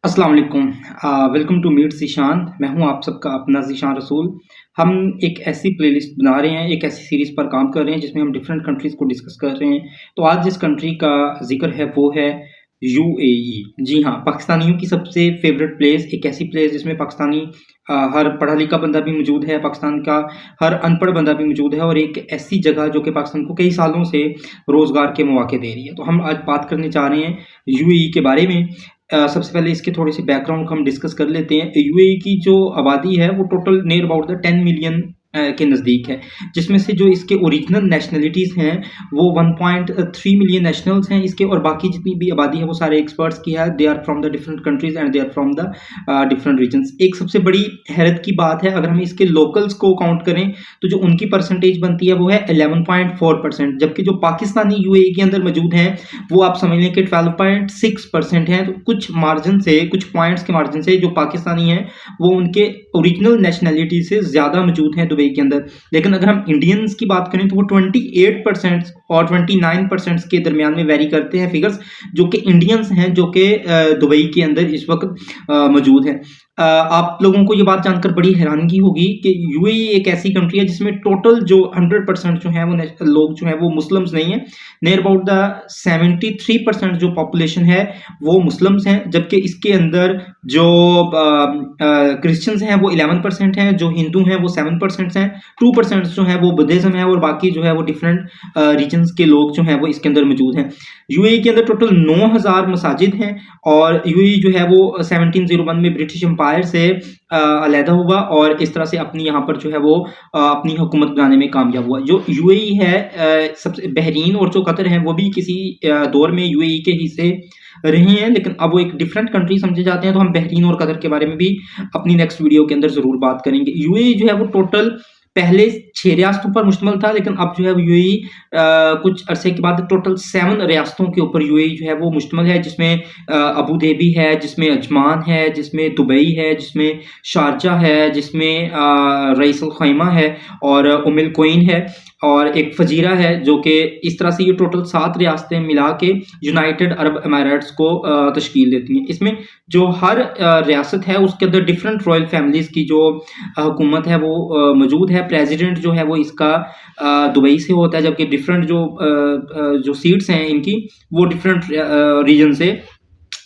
अस्सलाम वालेकुम। Welcome to meet Zeeshan. मैं हूँ आप सबका अपना ज़ीशान रसूल। हम एक ऐसी प्लेलिस्ट बना रहे हैं, एक ऐसी सीरीज़ पर काम कर रहे हैं जिसमें हम डिफरेंट कंट्रीज़ को डिस्कस कर रहे हैं। तो आज जिस कंट्री का ज़िक्र है वो है यूएई। जी हाँ, पाकिस्तानियों की सबसे फ़ेवरेट प्लेस, एक ऐसी प्लेस जिसमें पाकिस्तानी हर पढ़ा-लिखा बंदा भी मौजूद है, पाकिस्तान का हर अनपढ़ बंदा भी मौजूद है और एक ऐसी जगह जो कि पाकिस्तान को कई सालों से रोज़गार के मौके दे रही है। तो हम आज बात करने जा रहे हैं यूएई के बारे में। सबसे पहले इसके थोड़े-से बैकग्राउंड को हम डिस्कस कर लेते हैं। यूएई की जो आबादी है वो total near about the 10 million के नज़दीक है, जिसमें से जो इसके ओरिजिनल नेशनैलिटीज़ हैं वो 1.3 मिलियन नेशनल्स हैं इसके, और बाकी जितनी भी आबादी है वो सारे एक्सपर्ट्स की है। They are from the different countries and they are from the different regions. एक सबसे बड़ी हैरत की बात है, अगर हम इसके लोकल्स को काउंट करें तो जो उनकी परसेंटेज बनती है वो है 11.4%, जबकि जो पाकिस्तानी यूएई के अंदर मौजूद हैं वो आप समझ लें कि 12.6% हैं। तो कुछ मार्जिन से, कुछ पॉइंट्स के मार्जिन से जो पाकिस्तानी हैं वो उनके ओरिजिनल नेशनैलिटी से ज़्यादा मौजूद हैं दुबई के अंदर। लेकिन अगर हम इंडियंस की बात करें तो वो 28% और 29% के दरमियान में वेरी करते हैं फिगर्स, जो कि इंडियंस हैं जो कि दुबई के अंदर इस वक्त मौजूद हैं। आप लोगों को ये बात जानकर बड़ी हैरानगी होगी कि यूएई एक ऐसी कंट्री है जिसमें टोटल जो 100% जो है वो लोग जो हैं वो मुस्लिम्स नहीं हैं। नियर अबाउट द 73% जो पॉपुलेशन है वो मुस्लिम्स हैं, जबकि इसके अंदर जो क्रिश्चियंस हैं वो 11% हैं, जो हिंदू हैं वो 7% हैं, 2% जो है वो बुद्धिज्म है और बाकी जो है वो डिफरेंट रीजन्स के लोग जो हैं वो इसके अंदर मौजूद हैं। यूएई के अंदर टोटल 9000 मसाजिद हैं और यूएई जो है वो 1701 में ब्रिटिश एम्पायर से अलहदा हुआ और इस तरह से अपनी यहाँ पर जो है वो अपनी हुकूमत बनाने में कामयाब हुआ। जो यूएई है, सबसे बहरीन और जो कतर है वो भी किसी दौर में यूएई के हिस्से रहे हैं, लेकिन अब वो एक डिफरेंट कंट्री समझे जाते हैं। तो हम बहरीन और कतर के बारे में भी अपनी नेक्स्ट वीडियो के अंदर ज़रूर बात करेंगे। यूएई जो है वो टोटल पहले 6 रियासतों पर मुश्तमिल था, लेकिन अब जो है वो यूएई कुछ अरसे के बाद टोटल 7 रियासतों के ऊपर यूएई जो है वो मुश्तमिल है, जिसमें अबू धाबी है, जिसमें अजमान है, जिसमें दुबई है, जिसमें शारजा है, जिसमें रईस अल खैमा है और उम्मुल क्वीन है और एक फजीरा है, जो कि इस तरह से ये टोटल 7 रियासतें मिला के यूनाइटेड अरब अमीरात्स को तश्कील देती हैं। इसमें जो हर रियासत है उसके अंदर डिफरेंट रॉयल फैमिलीज़ की जो हुकूमत है वो मौजूद है। प्रेसिडेंट जो है वो इसका दुबई से होता है, जबकि डिफरेंट जो सीट्स हैं इनकी वो डिफरेंट रीजन से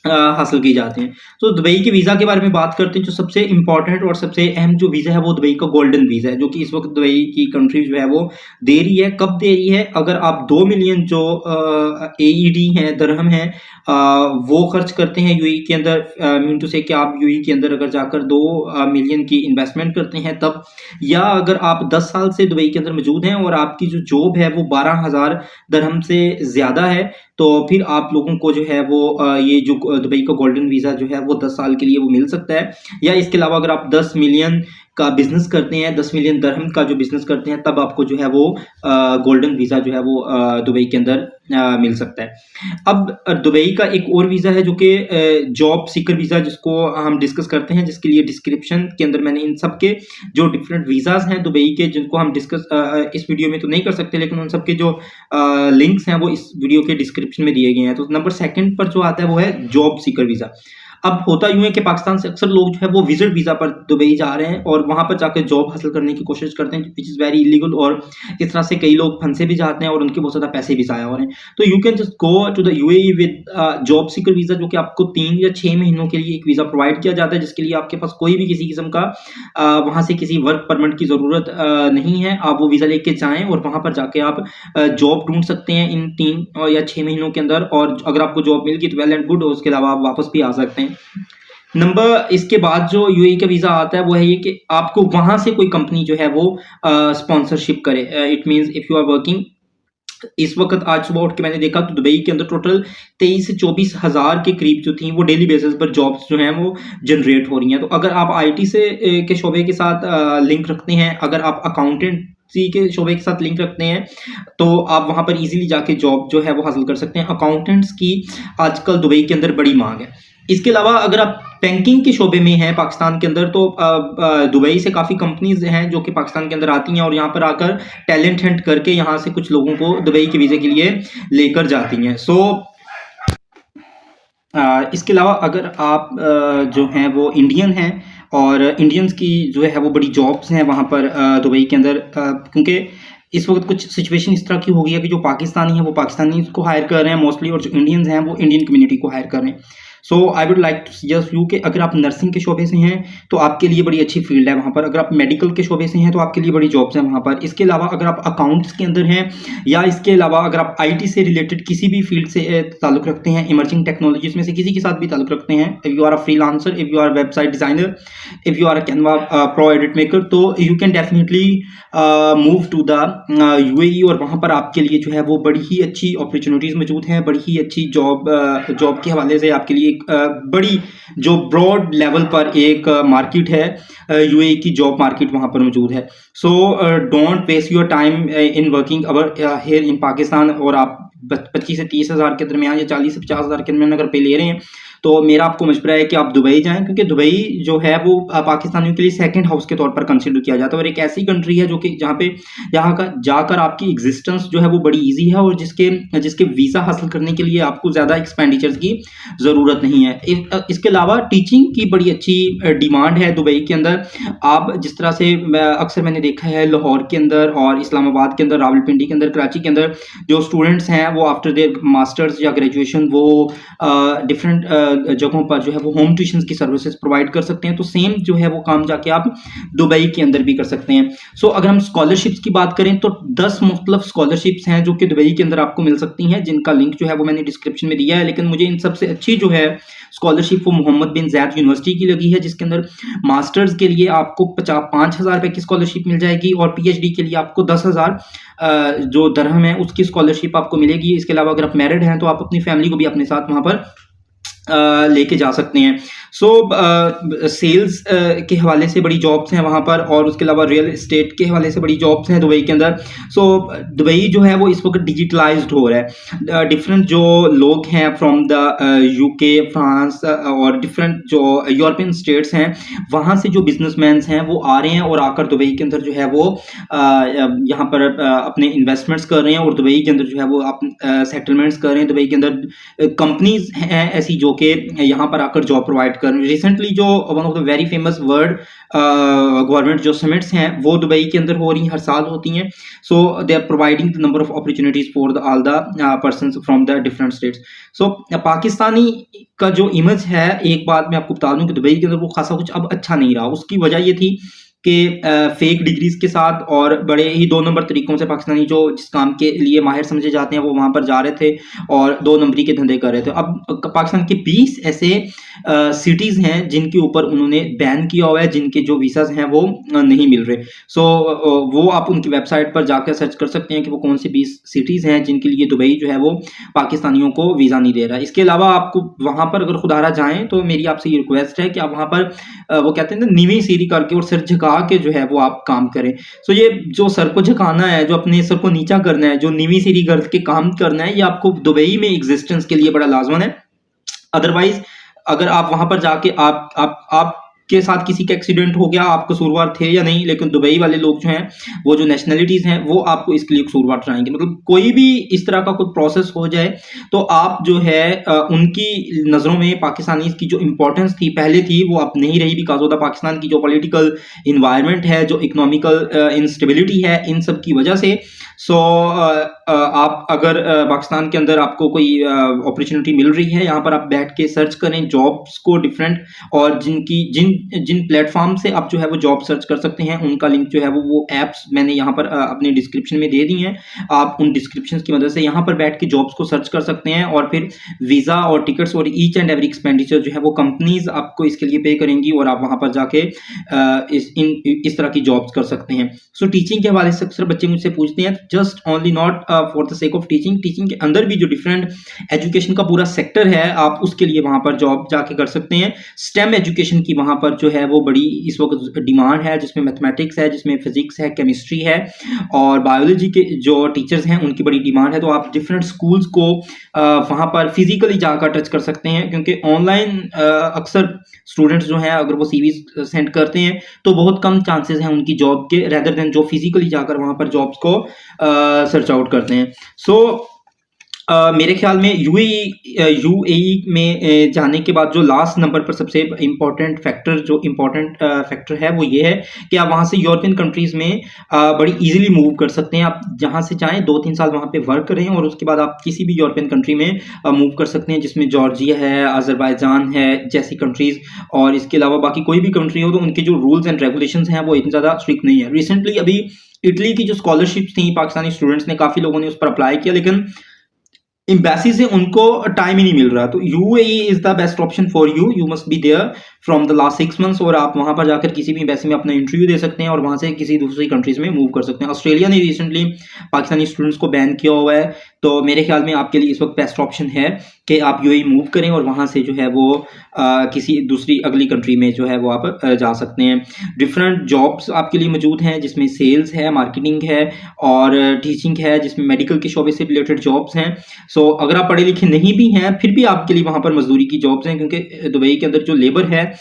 हासिल की जाते हैं। तो दुबई के वीज़ा के बारे में बात करते हैं। जो सबसे इम्पोर्टेंट और सबसे अहम जो वीज़ा है वो दुबई का गोल्डन वीज़ा है, जो कि इस वक्त दुबई की कंट्री जो है वो दे रही है। कब दे रही है? अगर आप 2 मिलियन जो एईडी हैं, दरहम हैं, वो खर्च करते हैं यूएई के अंदर, मीन टू से कि आप यूएई के अंदर अगर जाकर 2 मिलियन की इन्वेस्टमेंट करते हैं तब, या अगर आप 10 साल से दुबई के अंदर मौजूद हैं और आपकी जो जॉब है वो 12,000 दरहम से ज़्यादा है, तो फिर आप लोगों को जो है वो ये जो दुबई का गोल्डन वीज़ा जो है वो 10 साल के लिए वो मिल सकता है। या इसके अलावा अगर आप 10 मिलियन का बिज़नेस करते हैं, 10 मिलियन दरहम का जो बिज़नेस करते हैं, तब आपको जो है वो गोल्डन वीज़ा जो है वो दुबई के अंदर मिल सकता है। अब दुबई का एक और वीज़ा है जो कि जॉब सीकर वीज़ा, जिसको हम डिस्कस करते हैं, जिसके लिए डिस्क्रिप्शन के अंदर मैंने इन सब के जो डिफरेंट वीज़ाज़ हैं दुबई के, जिनको हम डिस्कस इस वीडियो में तो नहीं कर सकते, लेकिन उन सब के जो लिंक्स हैं वो इस वीडियो के डिस्क्रिप्शन में दिए गए हैं। तो नंबर 2 पर जो आता है वो है जॉब सीकर वीज़ा। अब होता यूँ है कि पाकिस्तान से अक्सर लोग जो है वो विज़िट वीज़ा पर दुबई जा रहे हैं और वहाँ पर जाकर जॉब हासिल करने की कोशिश करते हैं, व्हिच इज़ वेरी इल्लीगल, और इस तरह से कई लोग फंसे भी जाते हैं और उनके बहुत ज़्यादा पैसे भी ज़ाया हो रहे हैं। तो you can just go to the UAE with job seeker visa, जो कि आपको 3 या 6 महीनों के लिए एक वीज़ा प्रोवाइड किया जाता है, जिसके लिए आपके पास कोई भी किसी किस्म का वहाँ से किसी वर्क परमिट की ज़रूरत नहीं है। आप वो वीज़ा लेके जाएँ और वहाँ पर जाके आप जॉब ढूँढ सकते हैं इन 3 या 6 महीनों के अंदर, और अगर आपको जॉब मिल गई तो वेल एंड गुड, और उसके अलावा आप वापस भी आ सकते हैं। नंबर इसके बाद जो यूएई का वीज़ा आता है वो है ये कि आपको वहाँ से कोई कंपनी जो है वो स्पॉन्सरशिप करे। It means if you are working, इस वक्त आज सुबह उठ के मैंने देखा तो दुबई के अंदर टोटल 23 से 24 हज़ार के करीब जो थी वो डेली बेसिस पर जॉब्स जो हैं वो जनरेट हो रही हैं। तो अगर आप आईटी से के शोबे के साथ लिंक रखते हैं, अगर आप अकाउंटेंट के शोबे के साथ लिंक रखते हैं, तो आप वहाँ पर इजीली जाके जॉब जो है वो हासिल कर सकते हैं। अकाउंटेंट्स की आजकल दुबई के अंदर बड़ी मांग है। इसके अलावा अगर आप बैंकिंग के शोबे में हैं पाकिस्तान के अंदर, तो दुबई से काफ़ी कंपनीज हैं जो कि पाकिस्तान के अंदर आती हैं और यहाँ पर आकर टैलेंट हंट करके यहाँ से कुछ लोगों को दुबई के वीज़े के लिए लेकर जाती हैं। सो इसके अलावा अगर आप जो हैं वो इंडियन हैं और इंडियंस की जो है वो बड़ी जॉब्स हैं वहाँ पर दुबई के अंदर, क्योंकि इस वक्त कुछ सिचुएशन इस तरह की हो गई है कि जो पाकिस्तानी हैं वो पाकिस्तानी को हायर कर रहे हैं मोस्टली, और जो इंडियंस हैं वो इंडियन कम्युनिटी को हायर कर रहे हैं। So I would like to suggest you कि अगर आप नर्सिंग के शोबे से हैं तो आपके लिए बड़ी अच्छी फील्ड है वहाँ पर। अगर आप मेडिकल के शोबे से हैं तो आपके लिए बड़ी जॉब्स हैं वहाँ पर। इसके अलावा अगर आप अकाउंट्स के अंदर हैं, या इसके अलावा अगर आप आईटी से रिलेटेड किसी भी फील्ड से ताल्लुक़ रखते हैं, इमर्जिंग टेक्नोलॉजीज में से किसी के साथ भी ताल्लुक़ रखते हैं, if you are a freelancer, if you are website designer, if you are a Canva pro edit maker, तो you can definitely move to the UAE, और वहाँ पर आपके लिए जो है वो बड़ी ही अच्छी अपॉर्चुनिटीज़ मौजूद हैं, बड़ी ही अच्छी जॉब के हवाले से आपके लिए एक बड़ी जो ब्रॉड लेवल पर एक मार्केट है, यूएई की जॉब मार्केट वहाँ पर मौजूद है। So don't waste your time in working hour here in Pakistan, और आप 25 से 30 हज़ार के दरमियान या 40 से 50 हज़ार के दरमियान अगर पे ले रहे हैं तो मेरा आपको मशवरा है कि आप दुबई जाएं, क्योंकि दुबई जो है वो पाकिस्तानियों के लिए सेकंड हाउस के तौर पर कंसिडर किया जाता है, और एक ऐसी कंट्री है जो कि जहाँ पे यहाँ का जाकर आपकी एग्जिस्टेंस जो है वो बड़ी इजी है, और जिसके जिसके वीज़ा हासिल करने के लिए आपको ज़्यादा एक्सपेंडिचर्स की ज़रूरत नहीं है। इसके अलावा टीचिंग की बड़ी अच्छी डिमांड है दुबई के अंदर। आप जिस तरह से अक्सर मैंने देखा है लाहौर के अंदर और इस्लामाबाद के अंदर, रावलपिंडी के अंदर, कराची के अंदर जो स्टूडेंट्स हैं वो आफ्टर देयर मास्टर्स या ग्रेजुएशन वो डिफरेंट जगहों पर जो है वो होम ट्यूशंस की सर्विसेज प्रोवाइड कर सकते हैं। तो सेम जो है वो काम जाके आप दुबई के अंदर भी कर सकते हैं। सो अगर हम स्कॉलरशिप्स की बात करें तो 10 मुख्तलिफ स्कॉलरशिप्स हैं जो कि दुबई के अंदर आपको मिल सकती हैं, जिनका लिंक जो है वो मैंने डिस्क्रिप्शन में दिया है। लेकिन मुझे इन सबसे अच्छी जो है स्कॉलरशिप वो मोहम्मद बिन ज़ायद यूनिवर्सिटी की लगी है, जिसके अंदर मास्टर्स के लिए आपको 5,000 रुपए की स्कॉलरशिप मिल जाएगी, और पीएचडी के लिए आपको 10,000 जो दरहम है उसकी स्कॉलरशिप आपको मिलेगी। इसके अलावा अगर आप मैरिड हैं तो आप अपनी फैमिली को भी अपने साथ वहाँ पर लेके जा सकते हैं। सो सेल्स के हवाले से बड़ी जॉब्स हैं वहाँ पर, और उसके अलावा रियल एस्टेट के हवाले से बड़ी जॉब्स हैं दुबई के अंदर। सो दुबई जो है वो इस वक्त डिजिटलाइज्ड हो रहा है। डिफरेंट जो लोग हैं फ्रॉम द यूके, फ्रांस और डिफरेंट जो यूरोपियन स्टेट्स हैं, वहाँ से जो बिजनेसमैन हैं वो आ रहे हैं और आकर दुबई के अंदर जो है वो यहाँ पर अपने इन्वेस्टमेंट्स कर रहे हैं, और दुबई के अंदर जो है वो सेटलमेंट्स कर रहे हैं। दुबई के अंदर कंपनीज हैं ऐसी जो कि यहाँ पर आकर जॉब प्रोवाइड कर रही हैं। रिसेंटली जो one of the very famous world government जो समिट्स हैं वो दुबई के अंदर हो रही हैं, हर साल होती हैं। So they are providing the number of opportunities for the all the persons from the different states. So Pakistani का जो इमेज है, एक बात मैं आपको बता दूं कि दुबई के अंदर वो खासा कुछ अब अच्छा नहीं रहा। उसकी वजह ये थी कि फेक डिग्रीज के साथ और बड़े ही 2 नंबर तरीकों से पाकिस्तानी जो जिस काम के लिए माहिर समझे जाते हैं वो वहाँ पर जा रहे थे और 2 नंबरी के धंधे कर रहे थे। अब पाकिस्तान के 20 ऐसे सिटीज़ हैं जिनके ऊपर उन्होंने बैन किया हुआ है, जिनके जो वीज़ाज़ हैं वो नहीं मिल रहे। सो वो आप उनकी वेबसाइट पर जाकर सर्च कर सकते हैं कि वो कौन सी 20 सिटीज़ हैं जिनके लिए दुबई जो है वो पाकिस्तानियों को वीज़ा नहीं दे रहा है। इसके अलावा आपको वहाँ पर अगर खुदारा जाएँ तो मेरी आपसे ये रिक्वेस्ट है कि आप वहाँ पर वो कहते हैं ना नीवी सीढ़ी करके और सिर झुका के जो है वो आप काम करें। सो ये जो सर को झुकाना है, जो अपने सर को नीचा करना है, जो नीवी सीढ़ी करके काम करना है, ये आपको दुबई में एग्जिस्टेंस के लिए बड़ा लाजमन है। अदरवाइज अगर आप वहां पर जाके आप के साथ किसी का एक्सीडेंट हो गया, आप कसूरवार थे या नहीं, लेकिन दुबई वाले लोग जो हैं वो जो नेशनलिटीज़ हैं वो आपको इसके लिए कसूरवार ठहराएंगे। मतलब कोई भी इस तरह का कोई प्रोसेस हो जाए तो आप जो है उनकी नज़रों में पाकिस्तानी की जो इम्पोर्टेंस थी पहले थी वो अब नहीं रही, बिकॉज ऑफ द पाकिस्तान की जो पॉलिटिकल इन्वायरमेंट है, जो इकोनॉमिकल इंस्टेबिलिटी है, इन सब की वजह से। सो आप अगर पाकिस्तान के अंदर आपको कोई अपॉर्चुनिटी मिल रही है, यहाँ पर आप बैठ के सर्च करें जॉब्स को डिफरेंट, और जिन प्लेटफॉर्म से आप जो है वो जॉब सर्च कर सकते हैं उनका लिंक जो है वो ऐप्स मैंने यहाँ पर अपने डिस्क्रिप्शन में दे दी हैं। आप उन डिस्क्रिप्शन की मदद से यहाँ पर बैठ के जॉब्स को सर्च कर सकते हैं, और फिर वीज़ा और टिकट्स और ईच एंड एवरी एक्सपेंडिचर जो है वो कंपनीज आपको इसके लिए पे करेंगी, और आप वहाँ पर जाके इस तरह की जॉब्स कर सकते हैं। सो टीचिंग के हवाले से अक्सर बच्चे मुझसे पूछते हैं, just only not for the sake of teaching के अंदर भी जो डिफरेंट एजुकेशन का पूरा सेक्टर है आप उसके लिए वहाँ पर जॉब जाके कर सकते हैं। स्टेम एजुकेशन की वहाँ पर जो है वो बड़ी इस वक्त डिमांड है, जिसमें मैथमेटिक्स है, जिसमें फिजिक्स है, केमिस्ट्री है, और बायोलॉजी के जो टीचर्स हैं उनकी बड़ी डिमांड है। तो आप डिफरेंट स्कूल्स को वहाँ पर फिजिकली जाकर टच कर सकते हैं, क्योंकि ऑनलाइन अक्सर स्टूडेंट्स जो हैं अगर वो सीवी सेंड करते हैं तो बहुत कम चांसेस हैं उनकी जॉब के, रेदर देन जो फिजिकली जाकर वहाँ पर जॉब्स को सर्च आउट करते हैं। सो मेरे ख्याल में यूएई में जाने के बाद जो लास्ट नंबर पर सबसे इम्पोर्टेंट फैक्टर है वो ये है कि आप वहाँ से यूरोपियन कंट्रीज़ में बड़ी ईज़िली मूव कर सकते हैं। आप जहाँ से चाहें 2-3 साल वहाँ पे वर्क करें और उसके बाद आप किसी भी यूरोपियन कंट्री में मूव कर सकते हैं, जिसमें जॉर्जिया है, अज़रबैजान है जैसी कंट्रीज़, और इसके अलावा बाकी कोई भी कंट्री हो तो उनके जो रूल्स एंड रेगुलेशंस हैं वो इतने ज़्यादा स्ट्रिक्ट नहीं है। रिसेंटली अभी इटली की जो स्कॉलरशिप्स थी पाकिस्तानी स्टूडेंट्स ने, काफ़ी लोगों ने उस पर अप्लाई किया, लेकिन एम्बेसी से उनको टाइम ही नहीं मिल रहा। तो UAE is the best option for you. You must be there from the last 6 months, और आप वहां पर जाकर किसी भी एम्बेसी में अपना इंटरव्यू दे सकते हैं और वहां से किसी दूसरी कंट्रीज में मूव कर सकते हैं। ऑस्ट्रेलिया ने रिसेंटली पाकिस्तानी स्टूडेंट्स को बैन किया हुआ है, तो मेरे ख्याल में आपके लिए इस वक्त बेस्ट ऑप्शन है कि आप यूएई मूव करें और वहां से जो है वो किसी दूसरी अगली कंट्री में जो है वो आप जा सकते हैं। डिफरेंट जॉब्स आपके लिए मौजूद हैं, जिसमें सेल्स है, मार्केटिंग है और टीचिंग है, जिसमें मेडिकल के शोबे से रिलेटेड जॉब्स हैं। सो अगर आप पढ़े लिखे नहीं भी हैं फिर भी आपके लिए वहाँ पर मजदूरी की जॉब्स हैं, क्योंकि दुबई के अंदर जो लेबर है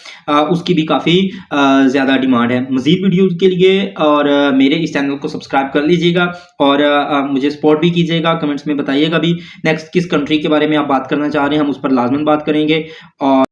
उसकी भी काफ़ी ज़्यादा डिमांड है। मज़ीद वीडियोज़ के लिए और मेरे इस चैनल को सब्सक्राइब कर लीजिएगा और मुझे सपोर्ट भी कीजिएगा, कमेंट्स में बताइएगा भी नेक्स्ट किस कंट्री के बारे में आप बात करना चाह रहे हैं, हम उस पर लाजमन बात करेंगे। और